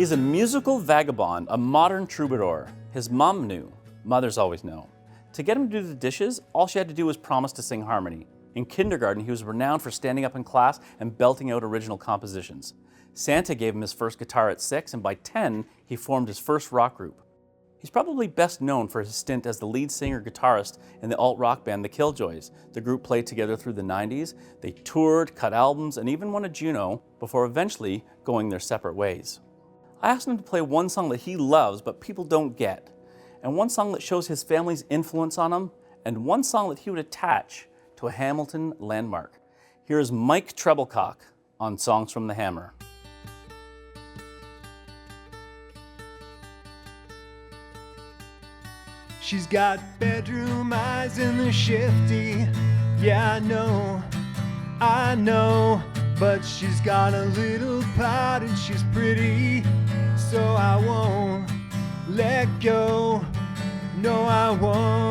He's a musical vagabond, a modern troubadour. His mom knew. Mothers always know. To get him to do the dishes, all she had to do was promise to sing harmony. In kindergarten, he was renowned for standing up in class and belting out original compositions. Santa gave him his first guitar at 6, and by 10, he formed his first rock group. He's probably best known for his stint as the lead singer-guitarist in the alt-rock band the Killjoys. The group played together through the 90s. They toured, cut albums, and even won a Juno before eventually going their separate ways. I asked him to play one song that he loves but people don't get, and one song that shows his family's influence on him, and one song that he would attach to a Hamilton landmark. Here is Mike Trebilcock on Songs from the Hammer. She's got bedroom eyes and they're shifty. Yeah, I know, but she's got a little pout and she's pretty, so I won't let go. No, I won't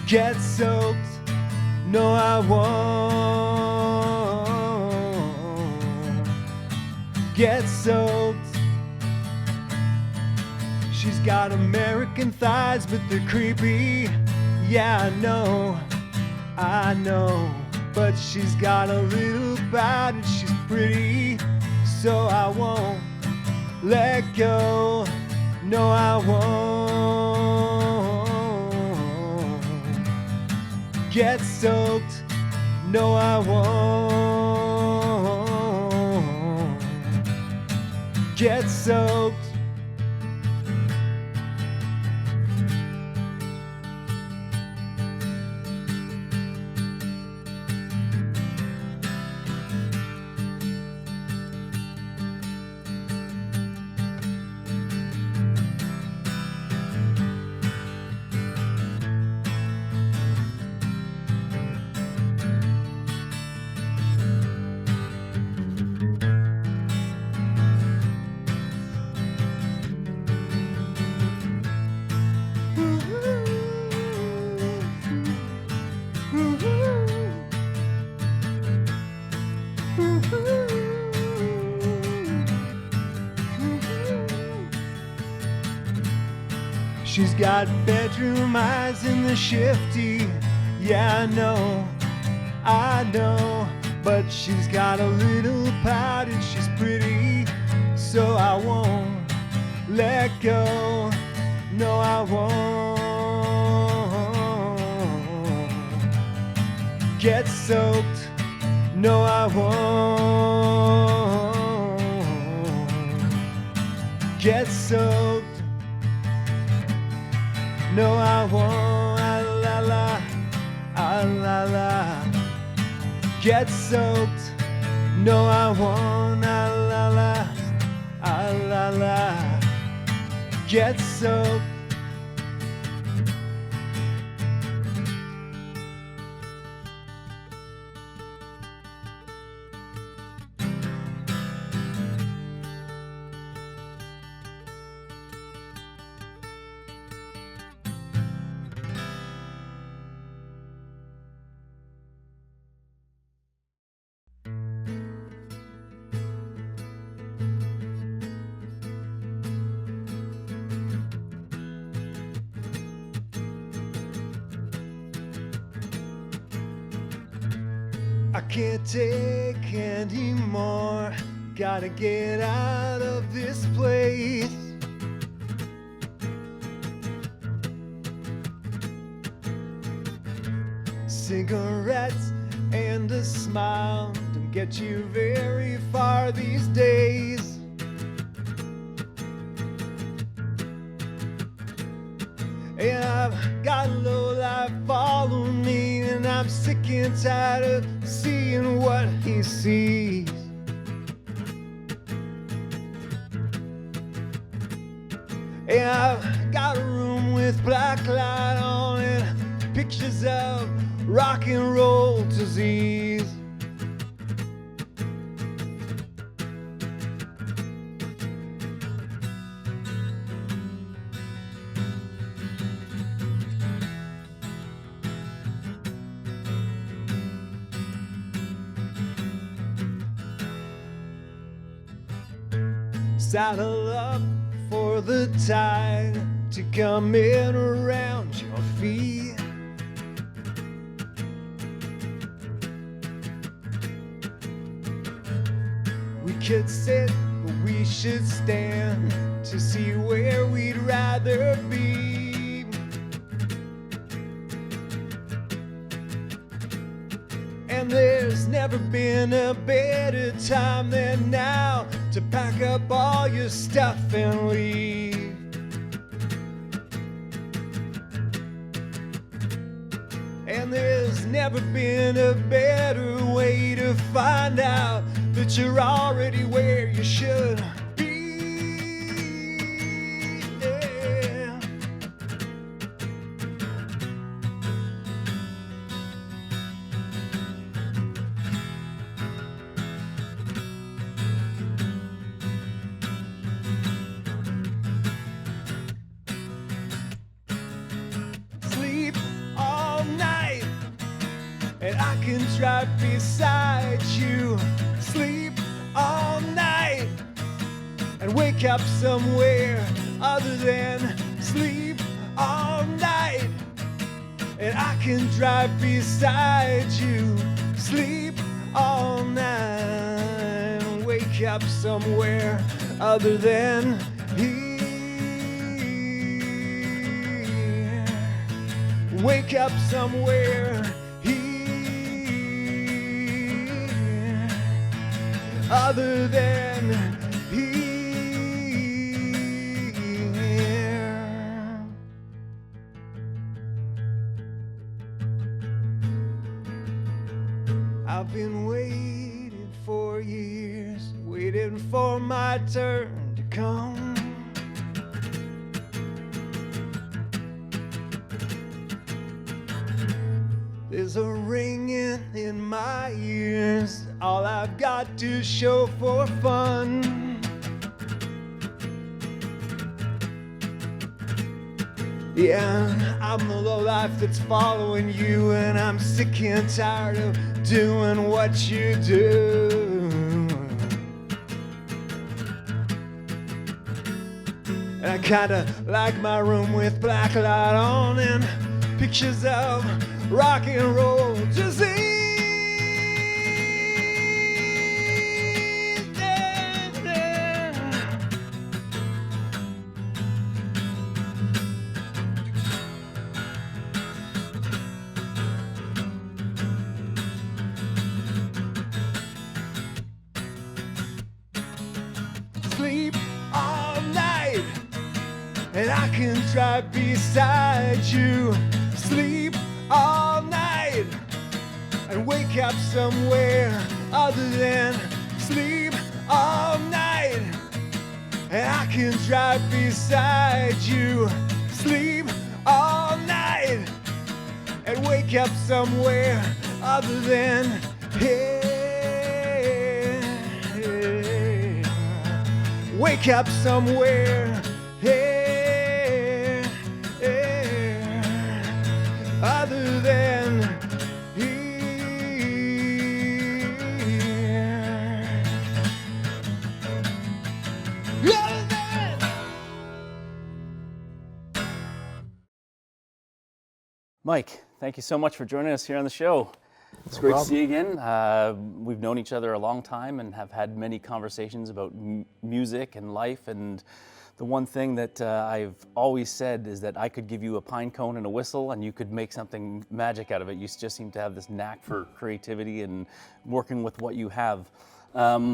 get soaked. No, I won't get soaked. She's got American thighs, but they're creepy. Yeah, I know, but she's got a little pout and she's pretty, so I won't let go. No, I won't get soaked. No, I won't get soaked. She's got bedroom eyes and they're shifty. Yeah, I know, but she's got a little pout and she's pretty, so I won't let go. No, I won't get soaked. No, I won't get soaked. No, I won't, get soaked. No, I won't, get soaked. I can't take anymore. Gotta get out of this place. Cigarettes and a smile don't get you very far these days. And I've got a low life following me, and I'm sick and tired of seeing what he sees. And I've got a room with black light on it, pictures of rock and roll disease. Saddle up for the tide to come in around your feet. We could sit, but we should stand to see where we'd rather be. And there's never been a better time than now to pack up all your stuff and leave. And there's never been a better way to find out that you're already where you should be. Yeah. Sleep all night, and I can drive beside you. Sleep all night and wake up somewhere other than sleep all night, and I can drive beside you. Sleep all night and wake up somewhere other than here. Wake up somewhere other than here. I've been waiting for years, waiting for my turn to come. There's a ringing in my ears, all I've got to show for fun. Yeah, I'm the lowlife that's following you, and I'm sick and tired of doing what you do. And I kinda like my room with black light on and pictures of rock and roll disease. Sleep all night, and I can drive beside you. Sleep all night and wake up somewhere other than sleep all night, and I can drive beside you. Sleep all night and wake up somewhere other than here. Wake up somewhere here, other than here. Other than. Mike, thank you so much for joining us here on the show. It's great to see you again. We've known each other a long time and have had many conversations about music and life. And the one thing that I've always said is that I could give you a pine cone and a whistle and you could make something magic out of it. You just seem to have this knack for creativity and working with what you have.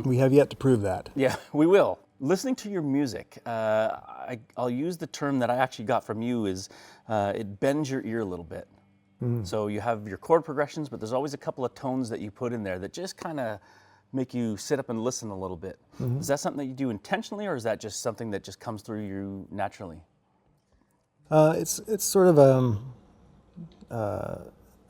We have yet to prove that. Yeah, we will. Listening to your music, I'll use the term that I actually got from you is it bends your ear a little bit. So you have your chord progressions, but there's always a couple of tones that you put in there that just kind of make you sit up and listen a little bit. Is that something that you do intentionally, or is that just something that just comes through you naturally? It's sort of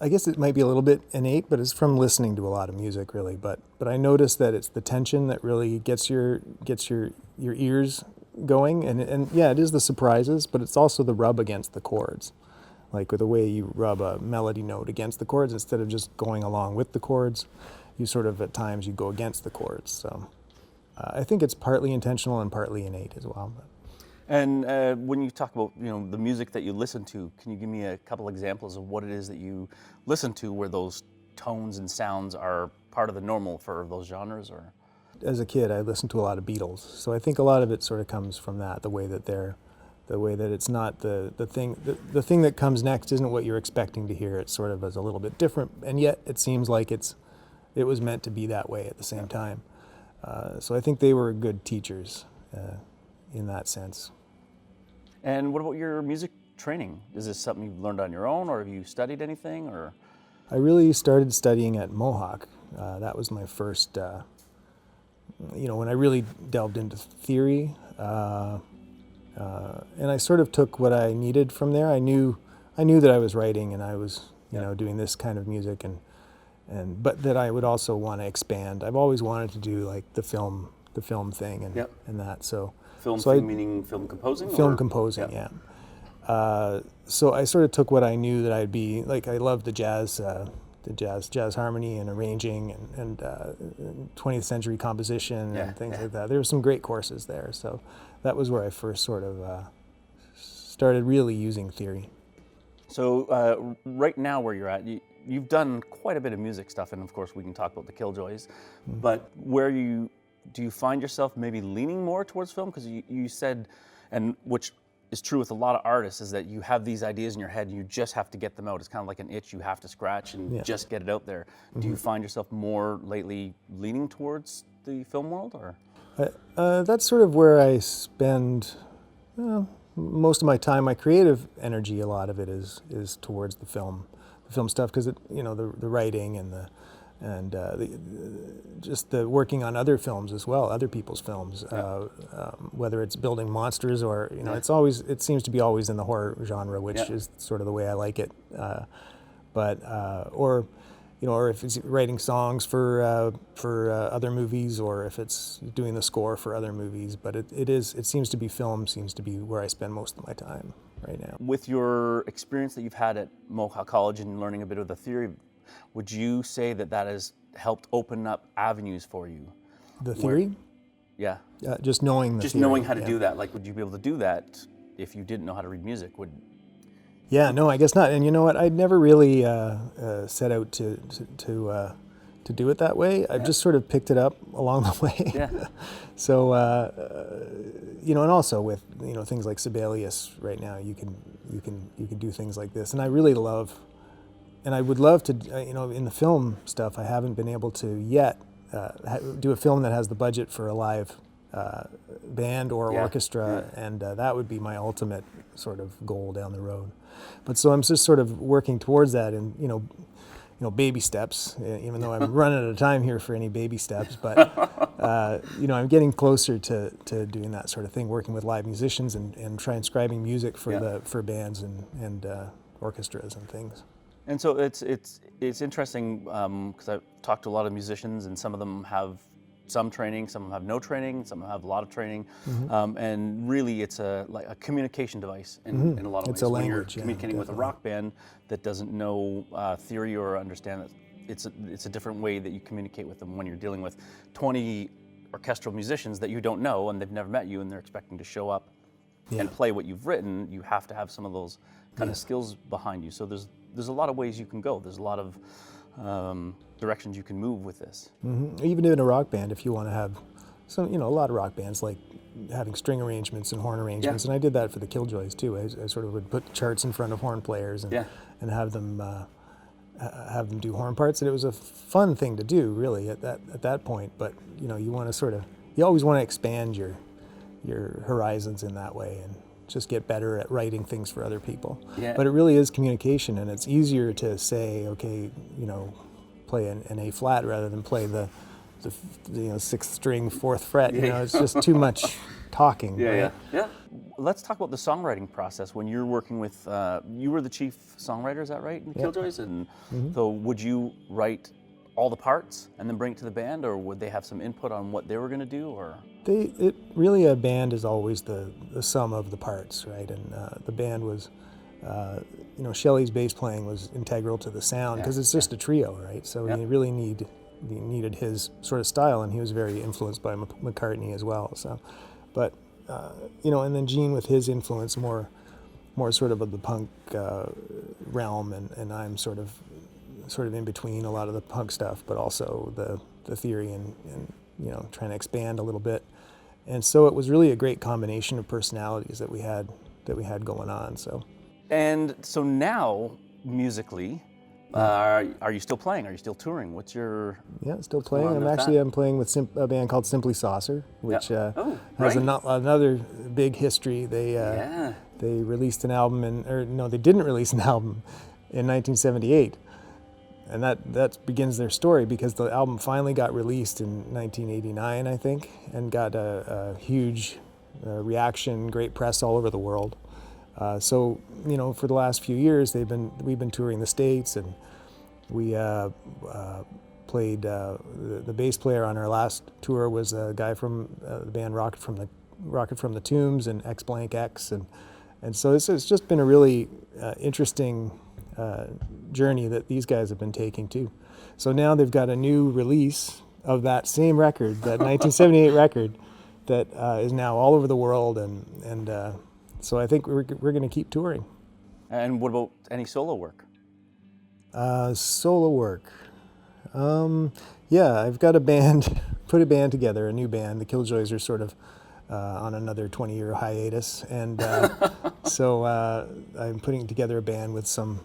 I guess it might be a little bit innate, but it's from listening to a lot of music, really. But I noticed that it's the tension that really gets your ears going, and yeah, it is the surprises, but it's also the rub against the chords. Like with the way you rub a melody note against the chords, instead of just going along with the chords, you sort of at times you go against the chords. So I think it's partly intentional and partly innate as well. And when you talk about the music that you listen to, can you give me a couple examples of what it is that you listen to where those tones and sounds are part of the normal for those genres? Or as a kid, I listened to a lot of Beatles, so I think a lot of it sort of comes from that. The way that it's not the thing that comes next isn't what you're expecting to hear. It sort of is a little bit different, and yet it seems like it was meant to be that way at the same time. So I think they were good teachers in that sense. And what about your music training? Is this something you've learned on your own, or have you studied anything? Or I really started studying at Mohawk. That was my first, when I really delved into theory. And I sort of took what I needed from there. I knew that I was writing and I was, doing this kind of music, but that I would also want to expand. I've always wanted to do like the film thing and that. So meaning film composing? Film composing, yeah. So I sort of took what I knew that I'd be like. I loved the jazz harmony and arranging and 20th century composition and things like that. There were some great courses there. So that was where I first sort of started really using theory. So right now where you're at, you've done quite a bit of music stuff, and of course we can talk about the Killjoys, but do you find yourself maybe leaning more towards film? Because you said, and which is true with a lot of artists, is that you have these ideas in your head and you just have to get them out. It's kind of like an itch you have to scratch and just get it out there. Do you find yourself more lately leaning towards the film world, or? That's sort of where I spend most of my time. My creative energy, a lot of it is towards the film stuff, because the writing and just the working on other films as well, other people's films, whether it's building monsters or it seems to be always in the horror genre, which is sort of the way I like it. Or if it's writing songs for other movies, or if it's doing the score for other movies. But it seems to be film seems to be where I spend most of my time right now. With your experience that you've had at Mohawk College and learning a bit of the theory, would you say that has helped open up avenues for you? The theory? Just knowing the theory. Knowing how to do that. Like, would you be able to do that if you didn't know how to read music? Yeah, no, I guess not. And you know what? I'd never really set out to do it that way. I've just sort of picked it up along the way. Yeah. So, and also with things like Sibelius right now, you can do things like this. And I really love. And I would love to, in the film stuff, I haven't been able to yet do a film that has the budget for a live band or orchestra, and that would be my ultimate sort of goal down the road. But so I'm just sort of working towards that, and baby steps. Even though I'm running out of time here for any baby steps, but I'm getting closer to doing that sort of thing, working with live musicians and transcribing music for bands and orchestras and things. And so it's interesting because I've talked to a lot of musicians, and some of them have some training, some of them have no training, some of them have a lot of training, and really it's like a communication device in a lot of ways. It's a language. When you're communicating with a rock band that doesn't know theory or understand that, it's a different way that you communicate with them when you're dealing with 20 orchestral musicians that you don't know and they've never met you, and they're expecting to show up and play what you've written. You have to have some of those kind of skills behind you. So there's a lot of ways you can go. There's a lot of directions you can move with this. Even in a rock band, if you want to have some, a lot of rock bands like having string arrangements and horn arrangements, and I did that for the Killjoys too. I sort of would put charts in front of horn players and have them do horn parts, and it was a fun thing to do, really, at that point. But you want to you always want to expand your horizons in that way, and just get better at writing things for other people. But it really is communication, and it's easier to say, okay, play an A flat rather than play the sixth string, fourth fret. It's just too much talking. Yeah. Let's talk about the songwriting process. When you're working with, you were the chief songwriter, is that right, in the Killjoys? And so would you write all the parts and then bring it to the band, or would they have some input on what they were going to do? Or really, a band is always the sum of the parts, right? And the band was, Shelley's bass playing was integral to the sound, because it's just a trio, right? So you really need he needed his sort of style, and he was very influenced by McCartney as well. So, but you know, and then Gene with his influence more sort of the punk realm, and I'm sort of in between a lot of the punk stuff, but also the theory and you know, trying to expand a little bit. And so it was really a great combination of personalities that we had going on. So. And so now, musically, are you still playing? Are you still touring? What's your... Yeah, still playing. I'm playing with a band called Simply Saucer, which has another big history. They released an album, they didn't release an album in 1978. And that begins their story, because the album finally got released in 1989, I think, and got a huge reaction, great press all over the world. So, you know, for the last few years, we've been touring the States, and we played, the bass player on our last tour was a guy from the band Rocket from the Tombs and X Blank X, and so it's just been a really interesting journey that these guys have been taking too. So now they've got a new release of that same record, that 1978 record, that is now all over the world, and so I think we're going to keep touring. And what about any solo work? Solo work. Yeah, I've got a band, put a band together, a new band. The Killjoys are sort of on another 20-year hiatus, and so I'm putting together a band with some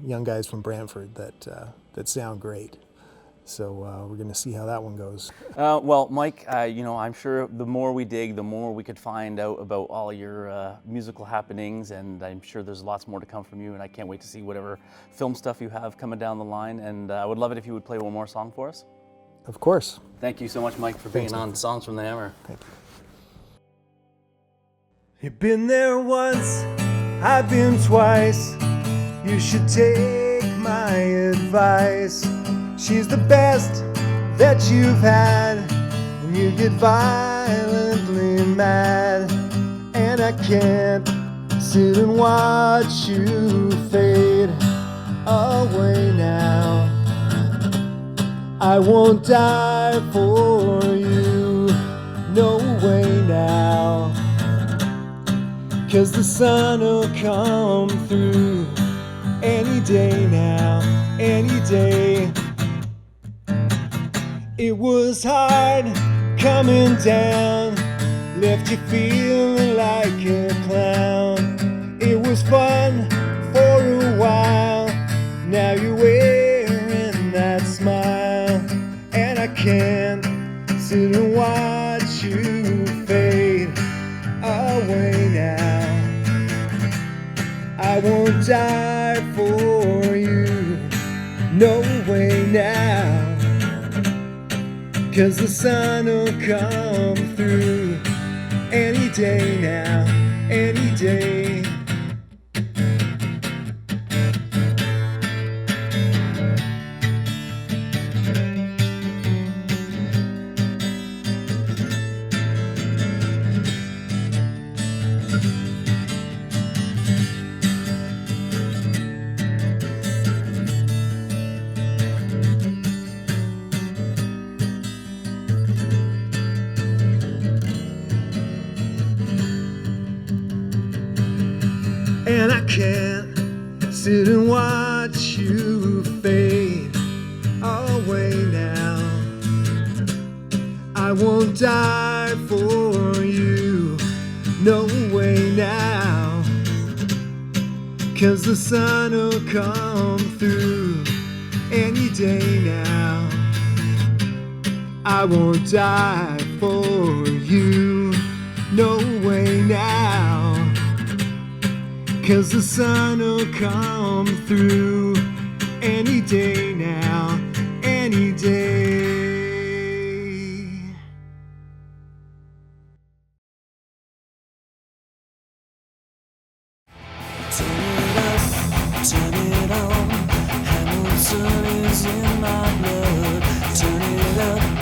young guys from Brantford that sound great. So we're going to see how that one goes. Well, Mike, you know, I'm sure the more we dig, the more we could find out about all your musical happenings, and I'm sure there's lots more to come from you, and I can't wait to see whatever film stuff you have coming down the line, and I would love it if you would play one more song for us. Of course. Thank you so much, Mike, for being on Songs from the Hammer. Thank you. You've been there once, I've been twice. You should take my advice. She's the best that you've had, and you get violently mad. And I can't sit and watch you fade away now. I won't die for you, no way now. 'Cause the sun will come through any day now, any day. It was hard coming down, left you feeling like a clown. It was fun for a while, now you're wearing that smile. And I can't sit and watch you fade away now. I won't die for you, no way now. 'Cause the sun will come through any day now, any day. And I can't sit and watch you fade away now. I won't die for you, no way now. 'Cause the sun will come through any day now. I won't die for you, no way now. 'Cause the sun will come through any day now, any day. Turn it on, Hamilton is in my blood. Turn it up.